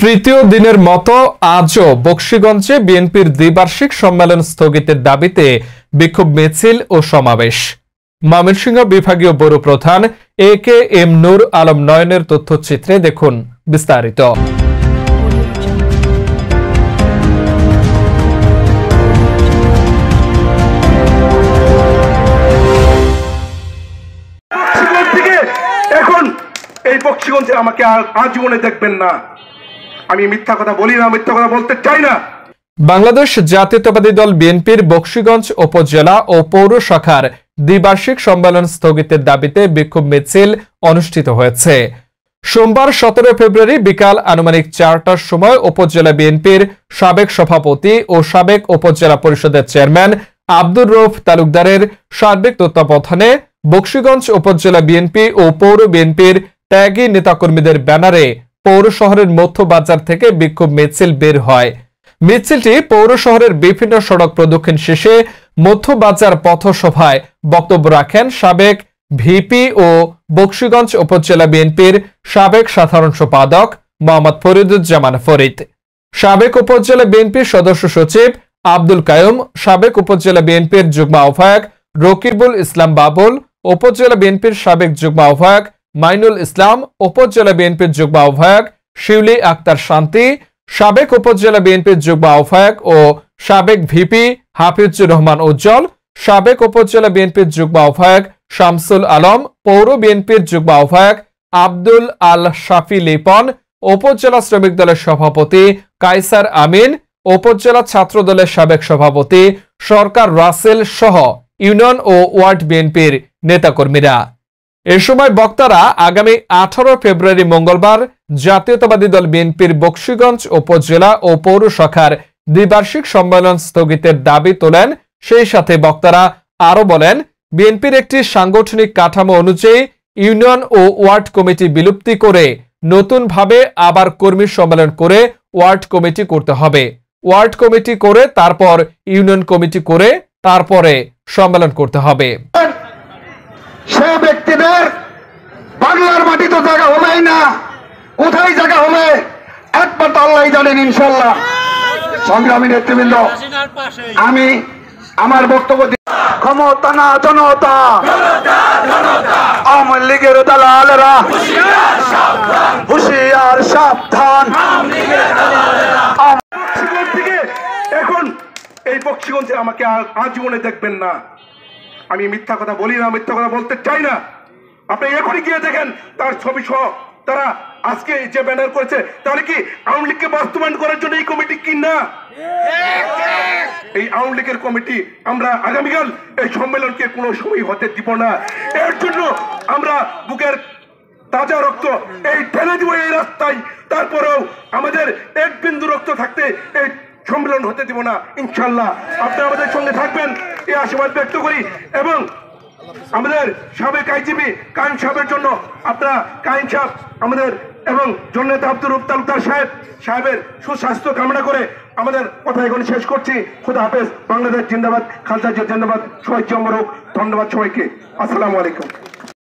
তৃতীয় দিনের মতো আজও বকশীগঞ্জে বিএনপির দ্বিবার্ষিক সম্মেলন স্থগিতের দাবিতে বিক্ষোভ মিছিল ও সমাবেশ। ময়মনসিংহ বিভাগীয় ব্যুরো প্রধান এ.কে.এম. নূর আলম নয়নের তথ্যচিত্রে দেখুন বিস্তারিত। এখন এই বকশীগঞ্জে আমাকে আজীবনে দেখবেন না। আমি মিথ্যা কথা বলি না, মিথ্যা কথা বলতে চাই না। বাংলাদেশ জাতীয়তাবাদী দল বিএনপির বকশীগঞ্জ উপজেলা ও পৌর শাখার দ্বিবার্ষিক সম্মেলন স্থগিতের দাবিতে বিক্ষোভ মিছিল অনুষ্ঠিত হয়েছে। সোমবার 17 ফেব্রুয়ারি বিকাল আনুমানিক 4টার সময় উপজেলা বিএনপির সাবেক সভাপতি ও সাবেক উপজেলা পরিষদের চেয়ারম্যান আব্দুর রউফ তালুকদারের সার্বিক তত্ত্বাবধানে বকশীগঞ্জ উপজেলা বিএনপি ও পৌর বিএনপির ত্যাগী নেতাকর্মীদের ব্যানারে পৌর শহরের মধ্য বাজার থেকে বিক্ষোভ মিছিল বের হয়। মিছিলটি পৌর শহরের বিভিন্ন সড়ক প্রদক্ষিণ শেষে মধ্য বাজার পথসভায় বক্তব্য রাখেন সাবেক ভিপি ও বকশীগঞ্জ উপজেলা বিএনপির সাবেক সাধারণ সম্পাদক মোহাম্মদ ফরিদুজ্জামান ফরিদ, সাবেক উপজেলা বিএনপির সদস্য সচিব আব্দুল কায়ুম, সাবেক উপজেলা বিএনপির যুগ্ম আহ্বায়ক রকিবুল ইসলাম বাবুল, উপজেলা বিএনপির সাবেক যুগ্ম আহ্বায়ক মাইনুল ইসলাম, উপজেলা বিএনপির যুগ্ম আহ্বায়ক শিউলি আক্তার শান্তি, সাবেক উপজেলা বিএনপির যুগ্ম আহ্বায়ক ও সাবেক ভিপি হাফিজুর রহমান উজ্জ্বল, সাবেক উপজেলা বিএনপির যুগ্ম আহ্বায়ক শামসুল আলম, পৌর বিএনপির যুগ্ম আহ্বায়ক আব্দুল আল শাফি লিপন, উপজেলা শ্রমিক দলের সভাপতি কায়সার আমিন, উপজেলা ছাত্র দলের সাবেক সভাপতি সরকার রাসেল সহ ইউনিয়ন ও ওয়ার্ড বিএনপির নেতাকর্মীরা। এ সময় বক্তারা আগামী 18 ফেব্রুয়ারি মঙ্গলবার জাতীয়তাবাদী দল বিএনপির বকশীগঞ্জ উপজেলা ও পৌর শাখার দ্বিবার্ষিক সম্মেলন স্থগিতের দাবি তোলেন। সেই সাথে বক্তারা আরো বলেন, বিএনপির একটি সাংগঠনিক কাঠামো অনুযায়ী ইউনিয়ন ও ওয়ার্ড কমিটি বিলুপ্তি করে নতুনভাবে আবার কর্মী সম্মেলন করে ওয়ার্ড কমিটি করতে হবে। ওয়ার্ড কমিটি করে তারপর ইউনিয়ন কমিটি করে তারপরে সম্মেলন করতে হবে। সে ব্যক্তিদের বাংলার মাটি তো জায়গা হবেই না, কোথায় জায়গা হবে একবার তো আল্লাহ জানেন। ইনশাল্লাহ সংগ্রামী নেতৃবৃন্দ, আমি আমার বক্তব্য ক্ষমতা না জনতা, আওয়ামী লীগের দালালেরা হুঁশিয়ার সাবধান। এখন এই বকশীগঞ্জে আমাকে আজীবনে দেখবেন না। আমি মিথ্যা কথা বলি না, মিথ্যা কথা বলতে চাই না। আপনি এখনই গিয়ে দেখেন তার ছবি সহ তারা আজকে যে ব্যানার করেছে, তাহলে কি আওয়ামী লীগকে বাস্তবায়ন করার জন্য এই কমিটি কি না? এই আওয়ামী লীগের কমিটি আমরা আগামীকাল এই সম্মেলনকে কোনো সময় হতে দিব না। এর জন্য আমরা বুকের তাজা রক্ত এই ঢেলে দিব এই রাস্তায়। তারপরেও আমাদের এক বিন্দু রক্ত থাকতে এই সম্মেলন হতে দিব না। ইনশাল্লাহ আপনারা আমাদের সঙ্গে থাকবেন এই আশীর্বাদ ব্যক্ত করি। এবং আমাদের সাবেক আইজিপি কাইম সাহেবের জন্য আপনারা কাইম সাহেব আমাদের এবং জননেতা আব্দুর রউফ তালুকদার সাহেবের সুস্বাস্থ্য কামনা করে আমাদের কথা এখানে শেষ করছি। খুদা হাফেজ। বাংলাদেশ জিন্দাবাদ, খালেদা জিয়া জিন্দাবাদ। সবাই জমরক। ধন্যবাদ সবাইকে। আসসালামু আলাইকুম।